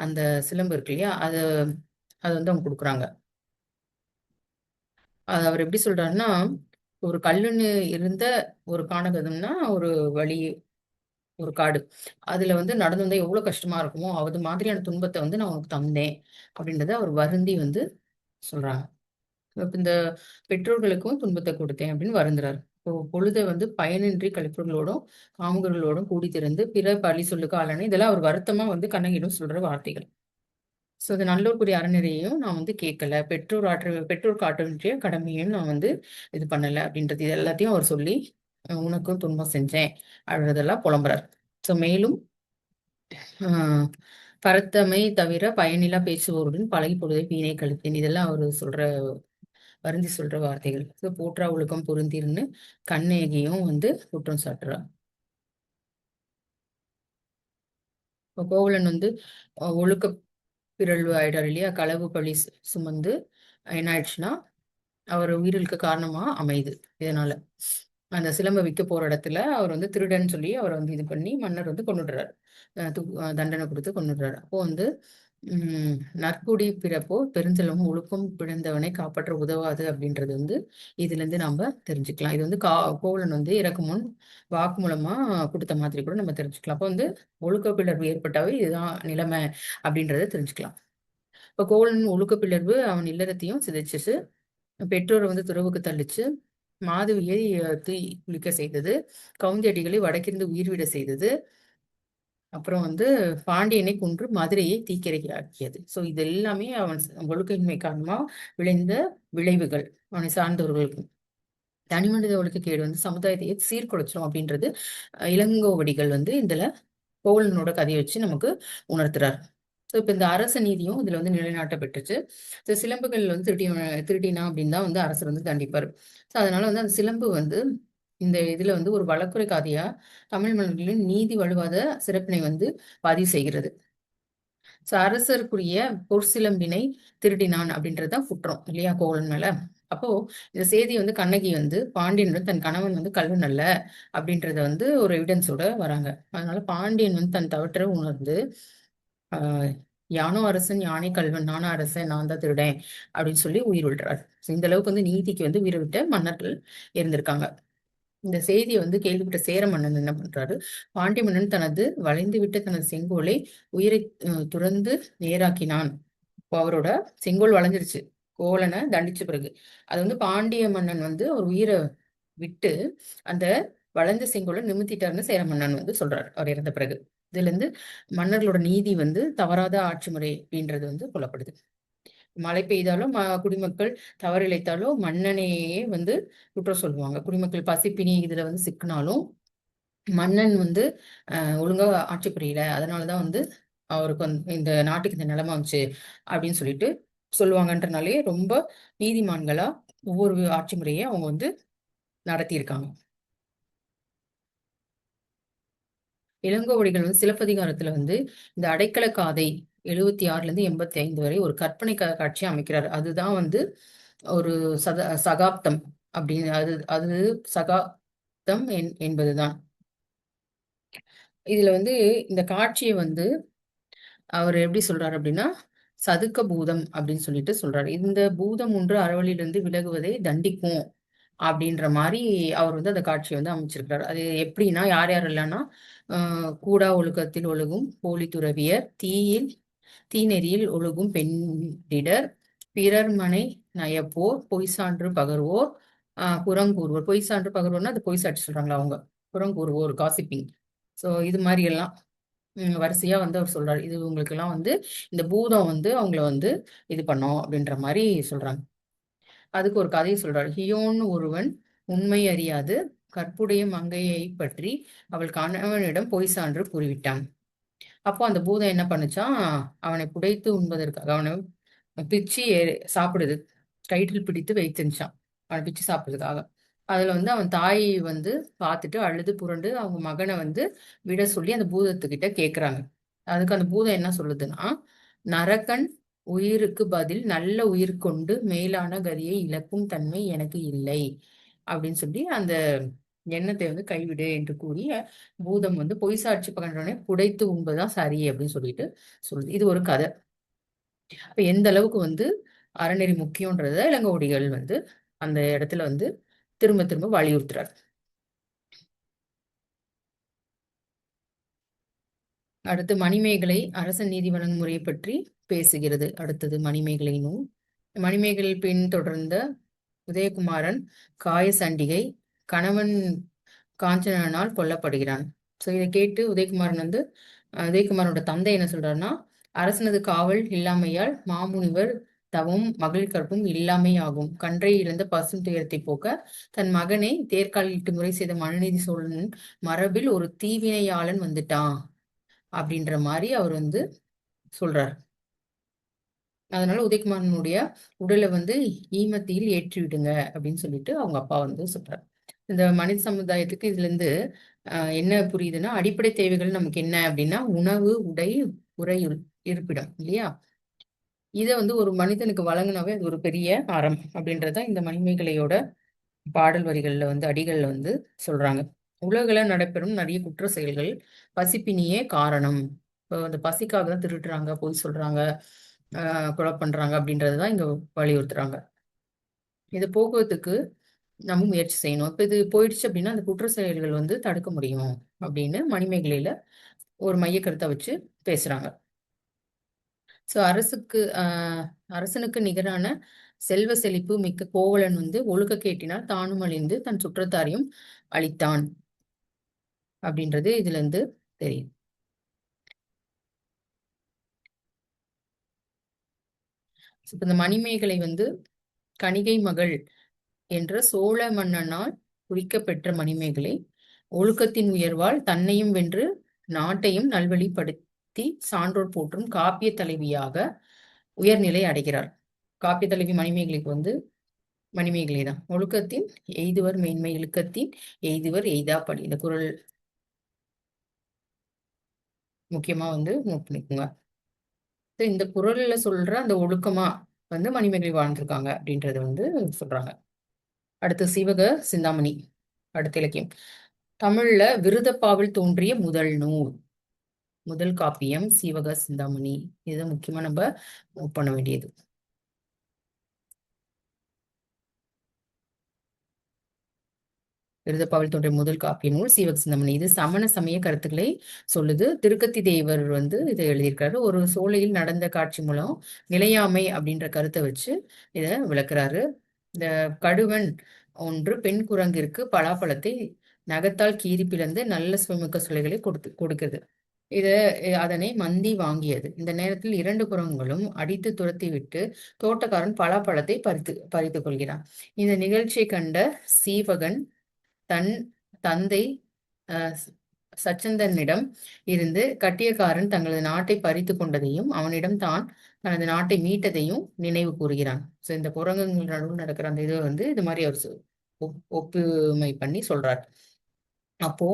அந்த சிலம்பு இருக்கு இல்லையா, அது அது வந்து அவங்க கொடுக்குறாங்க. அது அவர் எப்படி சொல்றாருன்னா, ஒரு கல்லுன்னு இருந்த ஒரு கானகதம்னா ஒரு வழி, ஒரு காடு. அதுல வந்து நடந்து வந்தா எவ்வளவு கஷ்டமா இருக்குமோ அது மாதிரியான துன்பத்தை வந்து நான் உனக்கு தந்தேன் அப்படின்றத அவர் வருந்தி வந்து சொல்றாங்க. இந்த பெற்றோர்களுக்கும் துன்பத்தை கொடுத்தேன் அப்படின்னு வருந்துறாரு. பொழுதை வந்து பயனின்றி கழிப்பவர்களோடும் காமுகர்களோடும் கூடி திறந்து பிற பழி சொல்லுக்கு ஆளான இதெல்லாம் அவர் வருத்தமா வந்து கண்ணகிடம் சொல்ற வார்த்தைகள். சோ அது நல்லோருக்குரிய அறநிலையையும் நான் வந்து கேட்கல, பெற்றோர் காட்ட வேண்டிய கடமையும் நான் வந்து இது பண்ணல அப்படின்றது இது எல்லாத்தையும் அவர் சொல்லி உனக்கும் துன்பம் செஞ்சேன் அப்படின்றதெல்லாம் புலம்புறார். சோ மேலும் பரத்தமை தவிர பயனில்லா பேசுவோருடன் பழகி பொழுதை வீணை கழித்தேன், இதெல்லாம் அவர் சொல்ற வருந்தி சொல்ற வார்த்தைகள். போற்றா ஒழுக்கம் பொருந்தீர்னு கண்ணகியும் வந்து குற்றம் சாட்டுறா. இப்போ கோவலன் வந்து ஒழுக்க பிறழ்வு ஆயிட்டார் இல்லையா, களவு பழி சுமந்து என்ன ஆயிடுச்சுன்னா அவர் உயிரிழக்க காரணமா அமையுது. இதனால அந்த சிலம்ப விற்க போற இடத்துல அவர் வந்து திருடன் சொல்லி அவரை வந்து இது பண்ணி மன்னர் வந்து கொண்டுடுறாரு. தண்டனை கொடுத்து கொண்டுடுறாரு. அப்போ வந்து நற்குடி பிறப்போ பெருஞ்செல்வம் ஒழுக்கம் பிறந்தவனை காப்பாற்ற உதவாது அப்படின்றது வந்து இதுல இருந்து நாம தெரிஞ்சுக்கலாம். இது வந்து கோவலன் வந்து இறக்கு முன் வாக்கு மூலமா கொடுத்த மாதிரி கூட நம்ம தெரிஞ்சுக்கலாம். அப்போ வந்து ஒழுக்க பிளர்வு ஏற்பட்டாவே இதுதான் நிலைமை அப்படின்றத தெரிஞ்சுக்கலாம். இப்ப கோவலன் ஒழுக்க பிளர்வு அவன் இல்லறத்தையும் சிதைச்சிச்சு, பெற்றோரை வந்து துறவுக்கு தள்ளிச்சு, மாதவியை தீ குளிக்க செய்தது, கவுந்தியடிகளை வடக்கிருந்து உயிர்விட செய்தது, அப்புறம் வந்து பாண்டியனை கொன்று மதுரையை தீக்கிரையாக்கியது. சோ இது எல்லாமே அவன் ஒழுக்கின்மை காரணமா விளைந்த விளைவுகள் அவனை சார்ந்தவர்களுக்கு. தனிமனித ஒழுக்கக்கேடு வந்து சமுதாயத்தையே சீர்குலைச்சோம் அப்படின்றது இளங்கோவடிகள் வந்து இதுல கோவலனோட கதையை வச்சு நமக்கு உணர்த்துறார். ஸோ இப்போ இந்த அரச நீதியும் இதுல வந்து நிலைநாட்டப்பட்டுச்சு. ஸோ சிலம்புகள் வந்து திருட்டினா அப்படின்னு தான் வந்து அரசர் வந்து தண்டிப்பார். ஸோ அதனால வந்து அந்த சிலம்பு வந்து இந்த இதுல வந்து ஒரு வழக்குரை காதையா தமிழ் மன்னர்களின் நீதி வலுவாத சிறப்பினை வந்து பதிவு செய்கிறது. ஸோ அரசருக்குரிய பொற்சிலம்பினை திருடினான் அப்படின்றதுதான் குற்றம் இல்லையா கோவலன் மேல. அப்போ இந்த செய்தி வந்து கண்ணகி வந்து பாண்டியன் தன் கணவன் வந்து கல்வன் அல்ல அப்படின்றத வந்து ஒரு எவிடன்ஸோட வராங்க. அதனால பாண்டியன் வந்து தன் தவற்றை உணர்ந்து ஆஹ் யானோ அரசன் யானை கல்வன் நானும் அரசன் நான் தான் திருடேன் அப்படின்னு சொல்லி உயிர் விடுறாரு. இந்த அளவுக்கு வந்து நீதிக்கு வந்து உயிரை விட்ட மன்னர்கள் இருந்திருக்காங்க. இந்த செய்தியை வந்து கேள்விப்பட்ட சேர மன்னன் என்ன பண்றாரு, பாண்டிய மன்னன் தனது வளைந்து விட்ட தனது செங்கோலை உயிரை துறந்து நேராக்கினான். இப்போ அவரோட செங்கோல் வளைஞ்சிருச்சு கோவலனை தண்டிச்ச பிறகு. அது வந்து பாண்டிய மன்னன் வந்து ஒரு உயிரை விட்டு அந்த வளைஞ்ச செங்கோலை நிமித்திட்டாருன்னு சேர மன்னன் வந்து சொல்றாரு அவர் இறந்த பிறகு. இதுல இருந்து மன்னர்களோட நீதி வந்து தவறாத ஆட்சி முறை அப்படின்றது வந்து கொல்லப்படுது. மழை பெய்தாலும் குடிமக்கள் தவறு இழைத்தாலும் மன்னனையே வந்து குற்றம் சொல்லுவாங்க. குடிமக்கள் பசிப்பினி இதுல வந்து சிக்கினாலும் மன்னன் வந்து ஒழுங்கா ஆட்சி புரியல, அதனாலதான் வந்து அவருக்கு வந்து இந்த நாட்டுக்கு இந்த நிலைமை வந்துச்சு அப்படின்னு சொல்லிட்டு சொல்லுவாங்கன்றனாலே ரொம்ப நீதிமான்களா ஒவ்வொரு ஆட்சி முறையை அவங்க வந்து நடத்தியிருக்காங்க. இளங்கோவடிகள் வந்து சிலப்பதிகாரத்துல வந்து இந்த அடைக்கல காதை 76ல இருந்து 85 வரை ஒரு கற்பனை காட்சி அமைக்கிறார். அதுதான் வந்து ஒரு சகாப்தம் அப்படின்னு அது அது சகாப்தம் என்பதுதான். இதுல வந்து இந்த காட்சியை வந்து அவர் எப்படி சொல்றாரு அப்படின்னா சதுக்க பூதம் அப்படின்னு சொல்லிட்டு சொல்றாரு. இந்த பூதம் ஒன்று அறவழியிலிருந்து விலகுவதை தண்டிக்கும் அப்படின்ற மாதிரி அவர் வந்து அந்த காட்சியை வந்து அமைச்சிருக்கிறார். அது எப்படின்னா யார் யார் இல்லைன்னா கூடா ஒழுக்கத்தில் ஒழுகும் போலி துறவியர், தீநெறியில் ஒழுகும் பெண்டிடர், பிறர் மனை நயப்போர், பொய் சான்று பகர்வோர், புறங்கூறுவோர். பொய் சான்று பகர்வோர்னா அது பொய் சாட்சி சொல்றாங்களா அவங்க, புறங்கூறுவோர் காசிப்பிங். ஸோ இது மாதிரி எல்லாம் வரிசையா வந்து அவர் சொல்றாரு. இது உங்களுக்கு எல்லாம் வந்து இந்த பூதம் வந்து அவங்கள வந்து இது பண்ணோம் அப்படின்ற மாதிரி சொல்றாங்க. அதுக்கு ஒரு கதையை சொல்றாரு. ஹியோன்னு ஒருவன் உண்மை அறியாது கற்புடைய மங்கையை பற்றி அவள் கணவனிடம் பொய் சான்று கூறிவிட்டான். அப்போ அந்த பூதம் என்ன பண்ணுச்சான், அவனை புடைத்து உண்பதற்காக அவனை பிச்சு சாப்பிடுது, கயிற்றில் பிடித்து வைத்துச்சான் அவனை பிச்சு சாப்பிடுறதுக்காக. அதுல வந்து அவன் தாய் வந்து பார்த்துட்டு அழுது புரண்டு அவங்க மகனை வந்து விட சொல்லி அந்த பூதத்துக்கிட்ட கேக்குறாங்க. அதுக்கு அந்த பூதம் என்ன சொல்லுதுன்னா, நரகன் உயிருக்கு பதில் நல்ல உயிர் கொண்டு மேலான கதியை இழக்கும் தன்மை எனக்கு இல்லை அப்படின்னு சொல்லி அந்த எண்ணத்தை வந்து கைவிடு என்று கூறி பூதம் வந்து பொய் சாட்சி பகன்றவனை புடைத்து உண்பதுதான் சரி அப்படின்னு சொல்லிட்டு சொல்லுது. இது ஒரு கதை. அப்ப எந்த அளவுக்கு வந்து அறநெறி முக்கியன்றத இளங்கோவடிகள் வந்து அந்த இடத்துல வந்து திரும்ப திரும்ப வலியுறுத்துறார். அடுத்து மணிமேகலை அரச நீதி வழங்கும் முறையை பற்றி பேசுகிறது. அடுத்தது மணிமேகலை நூல். மணிமேகலை பின் தொடர்ந்த உதயகுமாரன் காயசண்டிகை கணவன் காஞ்சனால் கொல்லப்படுகிறான். ஸோ இதை கேட்டு உதயகுமாரன் வந்து உதயகுமாரோட தந்தை என்ன சொல்றாருன்னா, அரசனது காவல் இல்லாமையால் மாமுனிவர் தவம் மகளிர் கற்பும் இல்லாமை ஆகும். கன்றை இழந்த பசும் துயரத்தை போக்க தன் மகனை தேர்காலிட்டு முறை செய்த மனுநீதி சோழன் மரபில் ஒரு தீவினையாளன் வந்துட்டான் அப்படின்ற மாதிரி அவர் வந்து சொல்றார். அதனால உதயகுமாரனுடைய உடலை வந்து ஈமத்தியில் ஏற்றி விடுங்க அப்படின்னு சொல்லிட்டு அவங்க அப்பா வந்து சொல்றாரு. இந்த மனித சமுதாயத்துக்கு இதுல இருந்து என்ன புரியுதுன்னா, அடிப்படை தேவைகள் நமக்கு என்ன அப்படின்னா உணவு, உடை, உறை, இருப்பிடம் இல்லையா? இதை வந்து ஒரு மனிதனுக்கு வழங்கினாவே அது ஒரு பெரிய அறம் அப்படின்றத இந்த மணிமேகலையோட பாடல் வரிகள்ல வந்து அடிகள்ல வந்து சொல்றாங்க. உலகில நடைபெறும் நிறைய குற்ற செயல்கள் பசிப்பினியே காரணம். இப்போ அந்த பசிக்காக தான் திருடுறாங்க, பொய் சொல்றாங்க, கொலை பண்றாங்க அப்படின்றதுதான் இங்க வலியுறுத்துறாங்க. இதை போக்குவரத்துக்கு நம்ம முயற்சி செய்யணும். இப்ப இது போயிடுச்சு அப்படின்னா அந்த குற்ற செயல்கள் வந்து தடுக்க முடியும் அப்படின்னு மணிமேகலையில ஒரு மைய கருத்தை வச்சு பேசுறாங்க. ஸோ அரசனுக்கு நிகரான செல்வ செழிப்பு மிக்க கோவலன் வந்து ஒழுக்க கேட்டினால் தானும் அழிந்து தன் சுற்றத்தாரையும் அழித்தான் அப்படின்றது இதுல இருந்து தெரியும். இப்ப இந்த மணிமேகலை வந்து கணிகை மகள் என்ற சோழ மன்னனால் குறிக்கப்பெற்ற மணிமேகலை ஒழுக்கத்தின் உயர்வால் தன்னையும் வென்று நாட்டையும் நல்வழிப்படுத்தி சான்றோர் போற்றும் காப்பிய தலைவியாக உயர்நிலை அடைகிறார். காப்பிய தலைவி மணிமேகலைக்கு வந்து மணிமேகலை தான். ஒழுக்கத்தின் எய்துவர் மேன்மை, இழுக்கத்தின் எய்துவர் எய்தாப்படி. இந்த குறள் முக்கியமா வந்து நோட் பண்ணிக்கோங்க. இந்த குறள்ல சொல்ற அந்த ஒழுக்கமா வந்து மணிமேகலை வாழ்ந்திருக்காங்க அப்படின்றத வந்து சொல்றாங்க. அடுத்து சீவக சிந்தாமணி. அடுத்த இலக்கியம் தமிழ்ல விருதப்பாவில் தோன்றிய முதல் நூல், முதல் காப்பியம் சீவக சிந்தாமணி. இதை முக்கியமா நம்ம நோட் பண்ண வேண்டியது. விருதப்பாவில் தோன்றிய முதல் காப்பிய நூல் சீவக சிந்தாமணி. இது சமண சமய கருத்துக்களை சொல்லுது. திருக்கத்தி தேவர் வந்து இதை எழுதியிருக்காரு. ஒரு சோலையில் நடந்த காட்சி மூலம் நிலையாமை அப்படின்ற கருத்தை வச்சு இதை விளக்குறாரு. இந்த கடுவன் ஒன்று பெண் குரங்கிற்கு பலாப்பழத்தை நகத்தால் கீறி பிளந்து நல்ல சுவைமிக்க சுளைகளை கொடுக்குது. அதனை மந்தி வாங்கியது. இந்த நேரத்தில் இரண்டு குரங்குகளும் அடித்து துரத்தி விட்டு தோட்டக்காரன் பலாப்பழத்தை பறித்து கொள்கிறான். இந்த நிகழ்ச்சியை கண்ட சீவகன் தன் தந்தை சச்சந்தனிடம் இருந்து கட்டியக்காரன் தங்களது நாட்டை பறித்து கொண்டதையும் அவனிடம் தான் தனது நாட்டை மீட்டதையும் நினைவு கூறுகிறான். ஸோ இந்த குரங்குகள் நடுவில் நடக்கிற அந்த இது வந்து இது மாதிரி அவர் ஒப்புமை பண்ணி சொல்றார். அப்போ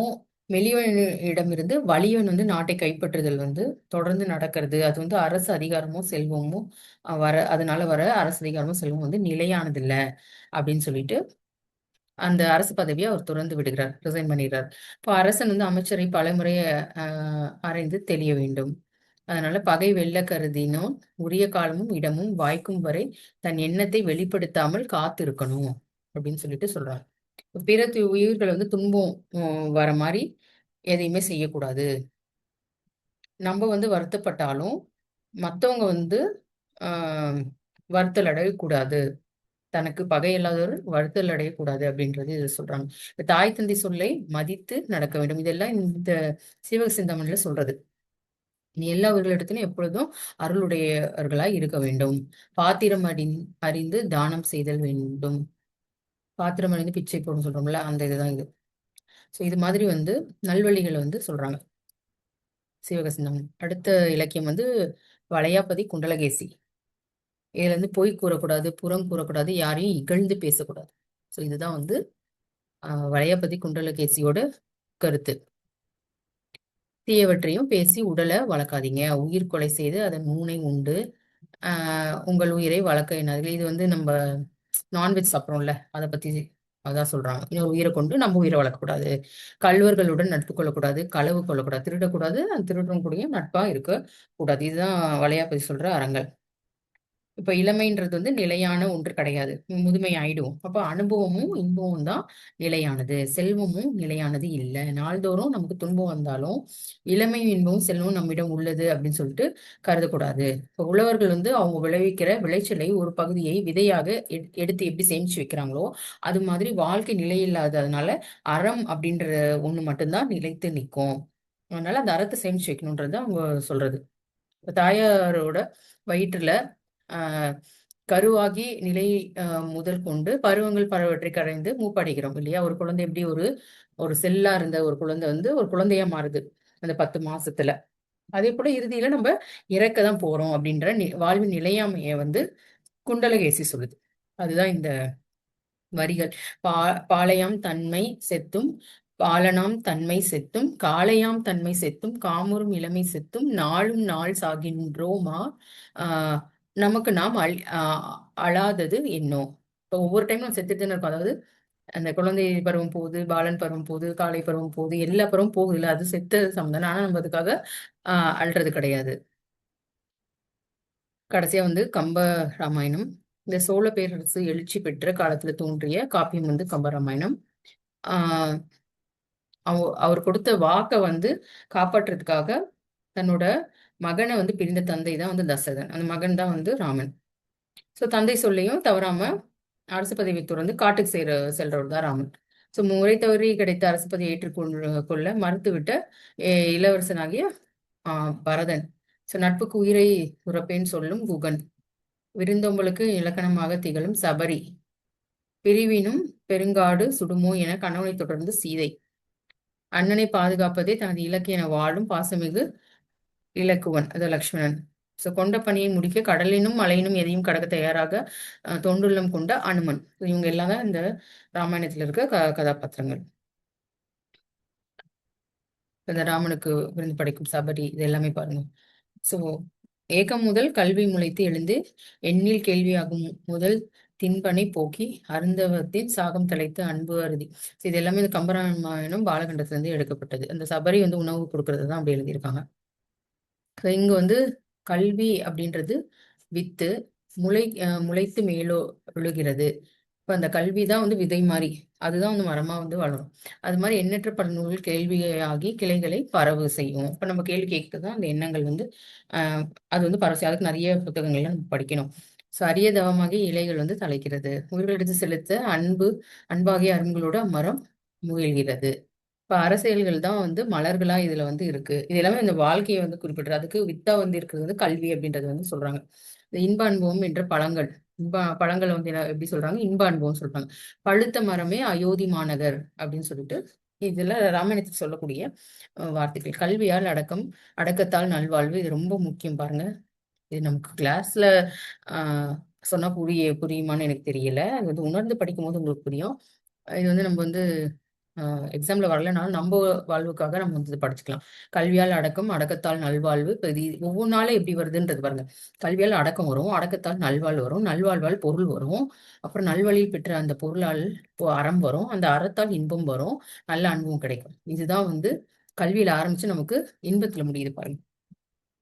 மெலியவனிடமிருந்து வலியவன் வந்து நாட்டை கைப்பற்றுதல் வந்து தொடர்ந்து நடக்கிறது. அது வந்து அரசு அதிகாரமும் செல்வமும் அதனால வர அரசு அதிகாரமும் செல்வம் வந்து நிலையானது இல்லை அப்படின்னு சொல்லிட்டு அந்த அரசு பதவியை அவர் துறந்து விடுகிறார், ரிசைன் பண்ணிடுறார். இப்போ அரசன் வந்து அமைச்சரை பலமுறை அறைந்து தெளிய வேண்டும். அதனால பகை வெல்ல கருதினோன் உரிய காலமும் இடமும் வாய்க்கும் வரை தன் எண்ணத்தை வெளிப்படுத்தாமல் காத்திருக்கணும் அப்படின்னு சொல்லிட்டு சொல்றாரு. பிற உயிர்களை வந்து துன்பம் வர மாதிரி எதையுமே செய்யக்கூடாது. நம்ம வந்து வருத்தப்பட்டாலும் மற்றவங்க வந்து வருத்தல் அடையக்கூடாது. தனக்கு பகை இல்லாதவர் வருத்தல் அடையக்கூடாது அப்படின்றது இது சொல்றாங்க. இந்த தாய் தந்தை சொல்லை மதித்து நடக்க வேண்டும். இதெல்லாம் இந்த சீவக சிந்தாமணியில சொல்றது. நீ எல்லாவர்களிடத்திலும் எப்பொழுதும் அருளுடையவர்களாய் இருக்க வேண்டும். பாத்திரம் அறிந்து தானம் செய்தல் வேண்டும். பாத்திரம் அறிந்து பிச்சை போடும் சொல்றோம்ல, அந்த இதுதான் இது. ஸோ இது மாதிரி வந்து நல்வழிகளை வந்து சொல்றாங்க சீவக சிந்தாமணி. அடுத்த இலக்கியம் வந்து வளையாபதி குண்டலகேசி. இதுல இருந்து பொய் கூறக்கூடாது, புறம் கூறக்கூடாது, யாரையும் இகழ்ந்து பேசக்கூடாது. ஸோ இதுதான் வந்து வளையாபதி குண்டலகேசியோட கருத்து. தீயவற்றையும் பேசி உடலை வளர்க்காதீங்க. உயிர் கொலை செய்து அதன் ஊனை உண்டு உங்கள் உயிரை வளர்க்க என்னாது. இது வந்து நம்ம நான்வெஜ் சாப்பிட்றோம்ல, அதை பத்தி அதான் சொல்றாங்க. இன்னொரு உயிரை கொண்டு நம்ம உயிரை வளர்க்கக்கூடாது. கள்வர்களுடன் நட்பு கொள்ளக்கூடாது, களவு கொள்ளக்கூடாது, திருடக்கூடாது, அந்த திருடன் கூடயும் நட்பா இருக்க கூடாது. இதுதான் வளையாபதி சொல்ற அறங்கள். இப்ப இளமைன்றது வந்து நிலையான ஒன்று கிடையாது, முதுமை ஆயிடும். அப்ப அனுபவமும் இன்பமும் தான் நிலையானது, செல்வமும் நிலையானது இல்லை. நாள்தோறும் நமக்கு துன்பம் வந்தாலும் இளமையும் இன்பமும் செல்வமும் நம்மிடம் உள்ளது அப்படின்னு சொல்லிட்டு கருதக்கூடாது. இப்ப உழவர்கள் வந்து அவங்க விளைவிக்கிற விளைச்சலை ஒரு பகுதியை விதையாக எடுத்து எப்படி சேமிச்சு வைக்கிறாங்களோ அது மாதிரி வாழ்க்கை நிலையில்லாததுனால அறம் அப்படின்ற ஒண்ணு மட்டும்தான் நிலைத்து நிற்கும். அதனால அந்த அறத்தை சேமிச்சு வைக்கணும்ன்றது அவங்க சொல்றது. தாயாரோட வயிற்றுல கருவாகி நிலை முதல் கொண்டு பருவங்கள் பலவற்றை கரைந்து மூப்படைகிறோம் இல்லையா? ஒரு குழந்தை எப்படி ஒரு செல்லா இருந்த ஒரு குழந்தை வந்து ஒரு குழந்தையா மாறுது அந்த 10 மாசத்துல. அதே போல இறுதியில நம்ம இறக்க தான் போறோம் அப்படின்ற வாழ்வின் நிலையாமைய வந்து குண்டலகேசி சொல்லுது. அதுதான் இந்த வரிகள். பாளையாம் தன்மை செத்தும் பாலனாம் தன்மை செத்தும் காளையாம் தன்மை செத்தும் காமுறும் இளமை செத்தும் நாளும் நாள் சாகின்றோமா ஆஹ் நமக்கு நாம் அழாதது என்னோ. இப்போ ஒவ்வொரு டைமும் நம்ம செத்துட்டுன்னு இருக்கோம். அதாவது அந்த குழந்தை பருவம் போகுது, பாலன் பருவம் போகுது, காளை பருவம் போகுது, எல்லா பருவம் போகுது இல்ல, அது செத்த சம்பந்தம். ஆனா நம்ம அதுக்காக அல்றது கிடையாது. கடைசியா வந்து கம்ப ராமாயணம். இந்த சோழ பேரரசு எழுச்சி பெற்ற காலத்துல தோன்றிய காப்பியம் வந்து கம்ப ராமாயணம். ஆஹ் அவர் கொடுத்த வாக்கை வந்து காப்பாற்றுறதுக்காக தன்னோட மகனை வந்து பிரிந்த தந்தை தான் வந்து தசரதன். அந்த மகன் தான் வந்து ராமன். சோ தந்தை சொல்லியும் தவறாம அரசு பதவி துறந்து காட்டுக்கு செல்றவர் தான் ராமன். சோ முறை தவறி கிடைத்த அரசு பதவியை ஏற்றுக்கொள்ள மறுத்துவிட்ட இளவரசனாகிய பரதன். சோ நட்புக்கு உயிரை துறப்பேன்னு சொல்லும் குகன். விருந்தோம்பலுக்கு இலக்கணமாக திகழும் சபரி. பிரிவினும் பெருங்காடு சுடுமோ என கணவனை தொடர்ந்து சீதை. அண்ணனை பாதுகாப்பதே தனது இலக்கு என வாழும் பாசமிகு இலக்குவன், அது லக்ஷ்மணன். சோ கொண்ட பணியை முடிக்க கடலினும் மலையினும் எதையும் கடக்க தயாராக தொண்டுள்ளம் கொண்ட அனுமன். இவங்க எல்லாம் தான் இந்த ராமாயணத்துல இருக்க கதாபாத்திரங்கள். இந்த ராமனுக்கு விருந்து படைக்கும் சபரி, இது எல்லாமே பாருங்க. சோ ஏகம் முதல் கல்வி முளைத்து எழுந்து எண்ணில் கேள்வியாகும் முதல் தின்பனை போக்கி அருந்தவத்தின் சாகம் தலைத்து அன்பு அருதி. இது எல்லாமே இந்த கம்பராமாயணம் பாலகண்டத்துல இருந்து எடுக்கப்பட்டது. அந்த சபரி வந்து உணவு கொடுக்கறது தான் அப்படி எழுதியிருக்காங்க. இங்க வந்து கல்வி அப்படின்றது வித்து முளைத்து மேலோ விழுகிறது. இப்ப அந்த கல்விதான் வந்து விதை மாதிரி, அதுதான் வந்து மரமா வந்து வளரும். அது மாதிரி எண்ணற்ற பல நூல்கள் கேள்வியாகி கிளைகளை பரவு செய்யும். இப்ப நம்ம கேள்வி கேட்கதான் அந்த எண்ணங்கள் வந்து அது வந்து பரவ அதுக்கு நிறைய புத்தகங்கள்லாம் நம்ம படிக்கணும். சோ அரிய தவமாகி இலைகள் வந்து தலைக்கிறது. உயிர்கள் எடுத்து செலுத்த அன்பாகிய அருண்களோட மரம் முயல்கிறது. இப்ப அரசியல்கள் தான் வந்து மலர்களா இதுல வந்து இருக்கு. இது எல்லாமே இந்த வாழ்க்கையை வந்து குறிப்பிடுறது. அதுக்கு வித்தா வந்து இருக்கிறது வந்து கல்வி அப்படின்றது வந்து சொல்றாங்க. இந்த இன்ப அனுபவம் என்ற பழங்கள். பழங்களை வந்து எப்படி சொல்றாங்க, இன்ப அனுபவம் சொல்றாங்க. பழுத்த மரமே அயோத்தி மாநகர் அப்படின்னு சொல்லிட்டு இதுல ராமாயணத்துக்கு சொல்லக்கூடிய வார்த்தைகள். கல்வியால் அடக்கத்தால் நல்வாழ்வு, இது ரொம்ப முக்கியம் பாருங்க. இது நமக்கு கிளாஸ்ல சொன்னா புரியுமான்னு எனக்கு தெரியல. அது வந்து உணர்ந்து படிக்கும் போது உங்களுக்கு புரியும். இது வந்து நம்ம வந்து எக்ஸாம்ல வரலனாலும் நம்ம வாழ்வுக்காக நம்ம வந்து படிச்சுக்கலாம். கல்வியால் அடக்கம், அடக்கத்தால் நல்வாழ்வு. இப்ப இது ஒவ்வொரு நாளும் எப்படி வருதுன்றது பாருங்க. கல்வியால் அடக்கம் வரும், அடக்கத்தால் நல்வாழ்வு வரும், நல்வாழ்வால் பொருள் வரும், அப்புறம் நல்வழியில் பெற்ற அந்த பொருளால் அறம் வரும், அந்த அறத்தால் இன்பம் வரும், நல்ல அனுபவம் கிடைக்கும். இதுதான் வந்து கல்வியில ஆரம்பிச்சு நமக்கு இன்பத்துல முடியுது பாருங்க.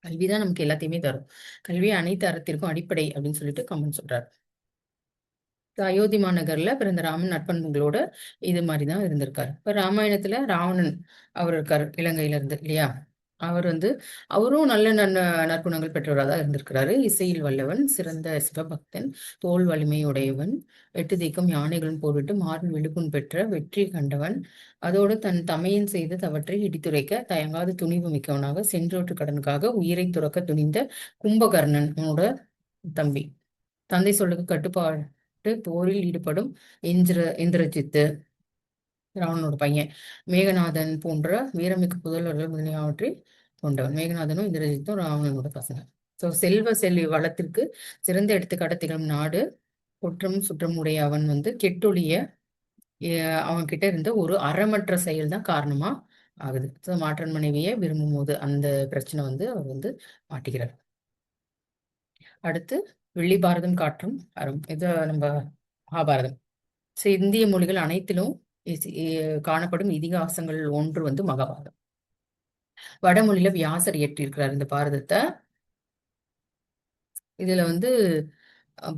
கல்விதான் நமக்கு எல்லாத்தையுமே தரும். கல்வி அனைத்து அறத்திற்கும் அடிப்படை அப்படின்னு சொல்லிட்டு கம்மன் சொல்றாரு. அயோத்தி மாநகர்ல பிறந்த ராமன் நட்பண்புகளோட இது மாதிரிதான் இருந்திருக்காரு. இப்ப ராமாயணத்துல ராவணன் அவர் இருக்காரு இலங்கையில இருந்து இல்லையா. அவர் வந்து அவரும் நல்ல நற்குணங்கள் பெற்றவராக தான் இருந்திருக்கிறாரு. இசையில் வல்லவன், சிறந்த சிவபக்தன், தோல் வலிமையுடையவன், எட்டு திக்கும் யானைகளும் போரிட்டு மார்பில் விழுப்புண் பெற்ற வெற்றி கண்டவன். அதோடு தன் தமையன் செய்த தவற்றை இடித்துரைக்க தயங்காத துணிவு மிக்கவனாக சென்றோற்று கடனுக்காக உயிரை துறக்க துணிந்த கும்பகர்ணனோட தம்பி. தந்தை சொல்லுக்கு கட்டுப்பாட்டு போரில் ஈடுபடும் இந்திரஜித்து, ராவணனோட பையன். மேகநாதன் போன்ற வீரமிக்க புதல்வர்கள் முதலியவற்றை கொண்டவன். மேகநாதனும் இந்திரஜித்தும் ராவணனோட பசங்க. செல்வி வளத்திற்கு சிறந்த எடுத்துக்காட்டு திகழும் நாடு. குற்றம் சுற்றம் உடைய அவன் வந்து கெட்டொழிய அவன் கிட்ட இருந்த ஒரு அறமற்ற செயல் தான் காரணமா ஆகுது. மாற்றன் மனைவியை விரும்பும் போது அந்த பிரச்சனை வந்து அவர் வந்து மாட்டிக்கிறார். அடுத்து வெள்ளி பாரதம் காற்றும் அறம். இது நம்ம மகாபாரதம். இந்திய மொழிகள் அனைத்திலும் காணப்படும் இதிகாசங்கள் ஒன்று வந்து மகாபாரதம். வடமொழியில வியாசர் இயற்றியிருக்கிறார் இந்த பாரதத்தை. இதுல வந்து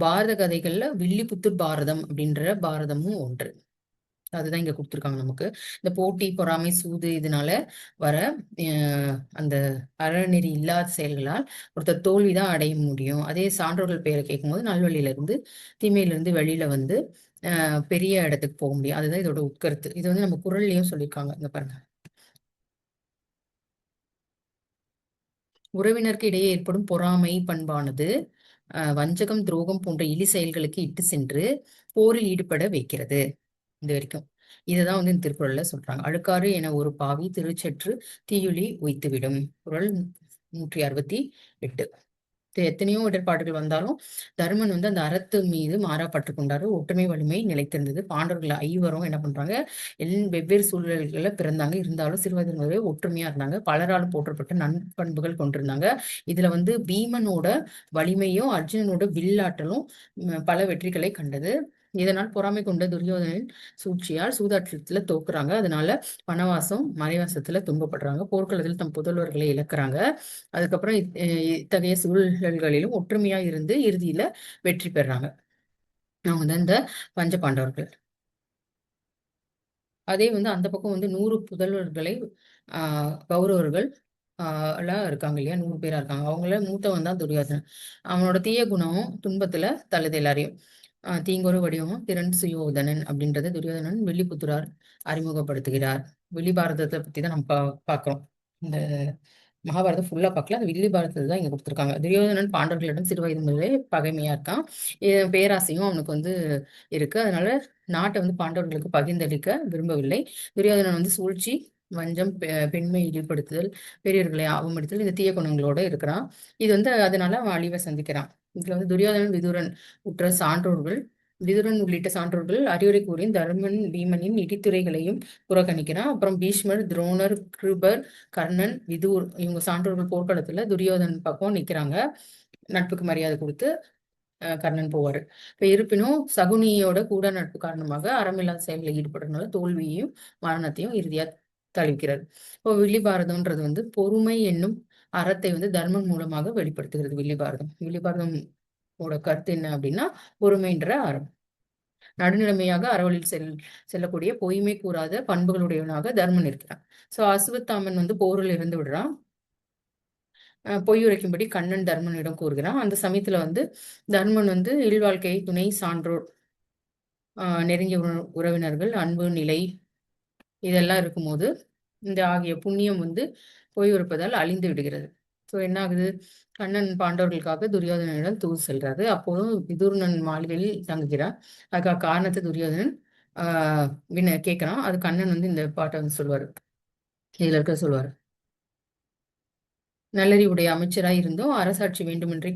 பாரத கதைகள்ல வில்லிபுத்தூர் பாரதம் அப்படின்ற பாரதமும் ஒன்று. அதுதான் இங்க கொடுத்துருக்காங்க நமக்கு. இந்த போட்டி பொறாமை சூது இதனால வர அந்த அறநெறி இல்லாத செயல்களால் ஒருத்தர் தோல்விதான் அடைய முடியும். அதே சான்றோர்கள் பெயரை கேட்கும்போது நல்வழியில இருந்து தீமையிலிருந்து வெளியில வந்து பெரிய இடத்துக்கு போக முடியும். அதுதான் இதோட உட்கருத்து. இது வந்து நம்ம குறள்லயும் சொல்லியிருக்காங்க. இங்க பாருங்க. உறவினருக்கு இடையே ஏற்படும் பொறாமை பண்பானது வஞ்சகம் துரோகம் போன்ற இழி செயல்களுக்கு இட்டு சென்று போரில் ஈடுபட வைக்கிறது. இந்த வரைக்கும் இதுதான் வந்து இந்த திருக்குறள்ல சொல்றாங்க. அழுக்காறு என ஒரு பாவி திருச்சற்று தீயுளி உய்த்துவிடும். குறள் 168. எத்தனையோ இடர்பாடுகள் வந்தாலும் தருமன் வந்து அந்த அறத்து மீது மாறாப்பட்டு கொண்டாரு. ஒற்றுமை வலிமை நிலைத்திருந்தது. பாண்டவர்கள் ஐவரும் என்ன பண்றாங்க, வெவ்வேறு சூழல்கள்ல பிறந்தாங்க. இருந்தாலும் சிறுவயது முதலே ஒற்றுமையா இருந்தாங்க. பலரால் போற்றப்பட்ட நன்பண்புகள் கொண்டிருந்தாங்க. இதுல வந்து பீமனோட வலிமையும் அர்ஜுனனோட வில்லாற்றலும் பல வெற்றிகளை கண்டது. இதனால் பொறாமை கொண்ட துரியோதனின் சூழ்ச்சியால் சூதாட்டத்துல தோக்குறாங்க. அதனால வனவாசம் மறைவாசத்துல துன்பப்படுறாங்க. போர்க்களத்தில் தம் புதல்வர்களை இழக்கிறாங்க. அதுக்கப்புறம் இத்தகைய சூழல்களிலும் ஒற்றுமையா இருந்து இறுதியில வெற்றி பெறாங்க. அவங்க தான் இந்த பஞ்ச பாண்டவர்கள். அதே வந்து அந்த பக்கம் வந்து 100 புதல்வர்களை கௌரவர்கள் எல்லாம் இருக்காங்க இல்லையா, 100 பேரா இருக்காங்க. அவங்கள மூத்தவன் தான் துரியோதனன். அவனோட தீய குணமும் துன்பத்துல தள்ளுது எல்லாரையும். தீங்கொரு வடிவமும் திறன் சுயோதனன் அப்படின்றத துரியோதனன் வில்லிபுத்துரார் அறிமுகப்படுத்துகிறார். வில்லி பாரதத்தை பத்தி தான் நம்ம பார்க்கிறோம். இந்த மகாபாரதம் ஃபுல்லா பார்க்கல, அந்த வில்லி பாரதத்தை தான் இங்க கொடுத்துருக்காங்க. துரியோதனன் பாண்டவர்களிடம் சிறு வயது முதலே பகைமையா இருக்கான். பேராசையும் அவனுக்கு வந்து இருக்கு. அதனால நாட்டை வந்து பாண்டவர்களுக்கு பகிர்ந்தளிக்க விரும்பவில்லை. துரியோதனன் வந்து சூழ்ச்சி, வஞ்சம், பெண்மை இழிப்படுத்துதல், பெரியவர்களை அவமதித்தல், இந்த தீய குணங்களோட இருக்கிறான். இது வந்து அதனால அவன் அழிவை சந்திக்கிறான். இதுல வந்து துரியோதனன், விதுரன் உற்ற சான்றோர்கள், விதுரன் உள்ளிட்ட சான்றோர்கள் அறிவுரை கூறியும் தர்மன் பீமனின் இடித்துரைகளையும் புறக்கணிக்கிறான். அப்புறம் பீஷ்மர், துரோணர், கிருபர், கர்ணன், விதுர் இவங்க சான்றோர்கள் போர்க்களத்துல துரியோதனன் பக்கம் நிக்கிறாங்க. நட்புக்கு மரியாதை கொடுத்து கர்ணன் போவாரு. இப்ப இருப்பினும் சகுனியோட கூட நட்பு காரணமாக அறமில்லாத செயலில் ஈடுபடுறதுனால தோல்வியையும் மரணத்தையும் இறுதியா தழுவிக்கிறார். இப்போ வில்லி பாரதம்ன்றது வந்து பொறுமை என்னும் அறத்தை வந்து தர்மம் மூலமாக வெளிப்படுத்துகிறது. வில்லி பாரதம் கருத்து என்ன அப்படின்னா, பொறுமைன்ற அறம். நடுநிலைமையாக அறவழியில் செல்லக்கூடிய பொய்மை கூறாத பண்புகளுடையவனாக தர்மன் இருக்கிறான். சோ அசுவத்தாமன் வந்து போரில் இருந்து விடுறான். பொய் உரைக்கும்படி கண்ணன் தர்மனிடம் கூறுகிறான். அந்த சமயத்துல வந்து தர்மன் வந்து இல்வாழ்க்கை, துணை, சான்றோர், நெருங்கிய உறவினர்கள், அன்பு நிலை இதெல்லாம் இருக்கும்போது இந்த ஆகிய புண்ணியம் வந்து பொய் உரைப்பதால் அழிந்து விடுகிறது. ஸோ என்ன ஆகுது, கண்ணன் பாண்டவர்களுக்காக துரியோதனனிடம் தூது செல்றாரு. அப்போதும் விதுரனன் மாளிகையில் தங்குகிறார். அதுக்காக காரணத்தை துரியோதனன் கேட்கிறான். அது கண்ணன் வந்து இந்த பாட்டை வந்து சொல்லுவாரு, இதுல இருக்க சொல்லுவாரு. நல்லறிவுடைய அமைச்சராய் இருந்தும் அரசாட்சி வேண்டுமென்றே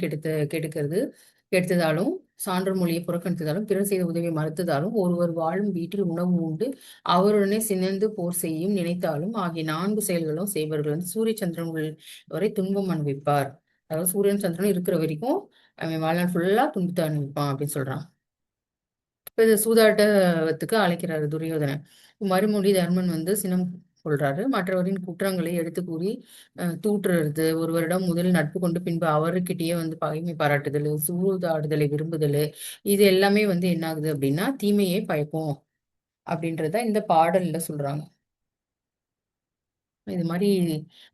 கெடுத்ததாலும் சான்றோர் மொழியை புறக்கணித்ததாலும் பிறர் செய்த உதவியை மறுத்ததாலும் ஒருவர் வாழும் வீட்டில் உணவு உண்டு அவருடனே சினந்து போர் செய்யும் நினைத்தாலும் ஆகிய 4 செயல்களும் செய்பவர்கள் வந்து சூரிய சந்திரன்கள் வரை துன்பம் அனுபவிப்பார். அதாவது சூரியன் சந்திரன் இருக்கிற வரைக்கும் அவன் வாழ்நாள் ஃபுல்லா துன்பத்தை அனுபவிப்பான் அப்படின்னு சொல்றான். இப்ப இது சூதாட்டத்துக்கு அழைக்கிறாரு துரியோதனன். மறுமொழி தர்மன் வந்து சினம் கொள்றாரு. மற்றவரின் குற்றங்களை எடுத்து கூறி தூற்றுறது, ஒருவரிடம் முதல் நட்பு கொண்டு பின்பு அவர்கிட்டயே வந்து பகைமை பாராட்டுதல், சூதாடுதலை விரும்புதல், இது எல்லாமே வந்து என்ன ஆகுது அப்படின்னா தீமையை பயக்கும் அப்படின்றத இந்த பாடல்ல சொல்றாங்க. இது மாதிரி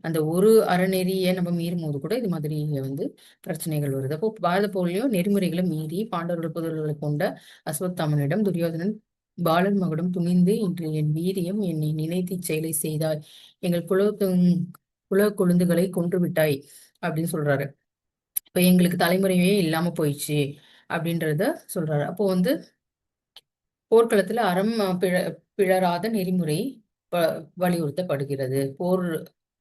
அந்த ஒரு அறநெறியை நம்ம மீறும் போது கூட இது மாதிரி வந்து பிரச்சனைகள் வருது. அப்போ பாரத போர்லயும் நெறிமுறைகளை மீறி பாண்டவர்கள் புதல்வர்களை கொண்ட அஸ்வத்தாமனிடம் துரியோதனன் பாலன் மகுடம் துணிந்து இன்று என் வீரியம் என்னை நினைத்து செயலை செய்தாய், எங்கள் குல கொழுந்துகளை கொன்று விட்டாய் அப்படின்னு சொல்றாரு. இப்ப எங்களுக்கு தலைமுறையே இல்லாம போயிடுச்சு அப்படின்றத சொல்றாரு. அப்போ வந்து போர்க்களத்துல அறம் பிழறாத நெறிமுறை வலியுறுத்தப்படுகிறது. போர்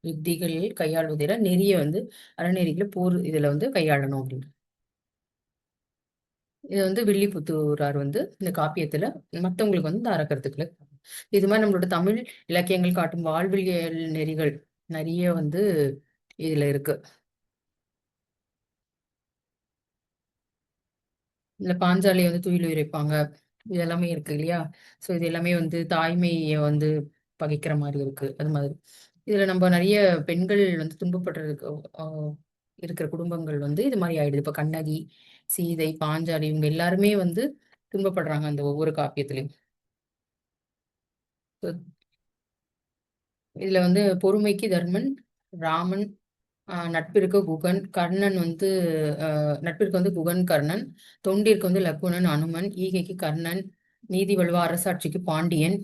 யுக்திகளில் கையாள்வதில நெறிய வந்து அறநெறிகளை போர் இதுல வந்து கையாளணும் அப்படின்னு. இது வந்து வில்லிபுத்தூரார் வந்து இந்த காப்பியத்துல மத்தவங்களுக்கு வந்து இந்த அறக்கருத்துக்களை இது மாதிரி நம்மளோட தமிழ் இலக்கியங்கள் காட்டும் வாழ்வியல் நெறிகள் நிறைய வந்து இதுல இருக்கு. இந்த பாஞ்சாலியை வந்து துயில் உரைப்பாங்க, இதெல்லாமே இருக்கு இல்லையா. சோ இது எல்லாமே வந்து தாய்மையை வந்து பகைக்கிற மாதிரி இருக்கு. அது மாதிரி இதுல நம்ம நிறைய பெண்கள் வந்து துன்பப்படுறதுக்கு இருக்கிற குடும்பங்கள் வந்து இது மாதிரி ஆயிடுது. இப்ப கண்ணகி, சீதை, பாஞ்சாலி இவங்க எல்லாருமே வந்து துன்பப்படுறாங்க அந்த ஒவ்வொரு காப்பியத்திலையும். இதுல வந்து பொறுமைக்கு தர்மன், ராமன், நட்பிற்கு குகன், கர்ணன் வந்து நட்பிற்கு வந்து குகன் கர்ணன், தொண்டிற்கு வந்து லக்குணன் அனுமன், ஈகைக்கு கர்ணன், நீதி வலுவா அரசாட்சிக்கு பாண்டியன்,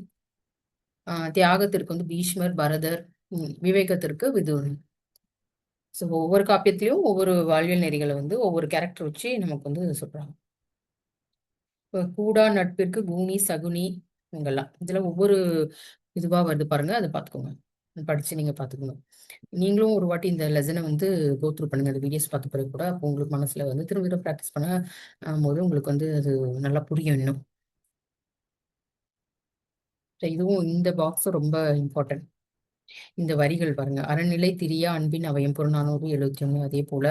தியாகத்திற்கு வந்து பீஷ்மர் பரதர், விவேகத்திற்கு விதுரன். ஸோ ஒவ்வொரு காப்பியத்திலையும் ஒவ்வொரு வாழ்வியல் நெறிகளை வந்து ஒவ்வொரு கேரக்டர் வச்சு நமக்கு வந்து சொல்றாங்க. இப்போ கூடா நட்பிற்கு கூனி சகுனி இவங்கெல்லாம் இதுல ஒவ்வொரு இதுவா வருது பாருங்க, அதை பார்த்துக்கோங்க. படிச்சு நீங்க பார்த்துக்கணும். நீங்களும் ஒரு வாட்டி இந்த லெசனை வந்து கோ த்ரூ பண்ணுங்க. அந்த வீடியோஸ் பார்த்த பிறகு கூட அப்போ உங்களுக்கு மனசுல வந்து திரும்ப திரும்ப ப்ராக்டிஸ் பண்ண போது உங்களுக்கு வந்து அது நல்லா புரியும் இன்னும். இதுவும் இந்த பாக்ஸும் ரொம்ப இம்பார்ட்டன்ட். இந்த வரிகள் பாருங்க. அறநிலை திரியா அன்பின் அவயம் புறநானூறு 71. அதே போல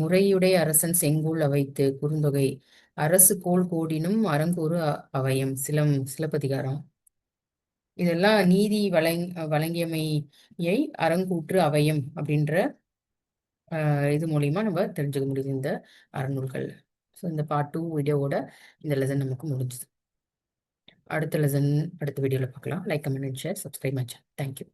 முறையுடைய அரசன் செங்கோல் அவைத்து குறுந்தொகை அரசு கோல் கோடினும் அறங்கூறு அவயம் சிலப்பதிகாரம். இதெல்லாம் நீதி வழங்கியமையை அறங்கூற்று அவயம் அப்படின்ற இது மூலியமா நம்ம தெரிஞ்சுக்க முடியுது இந்த அறநூல்கள். ஸோ இந்த பார்ட் 2 வீடியோவோட இந்த லெசன் நமக்கு முடிஞ்சுது. அடுத்த லெசன் அடுத்த வீடியோவில் பார்க்கலாம். Like, comment and share, subscribe my channel. Thank you.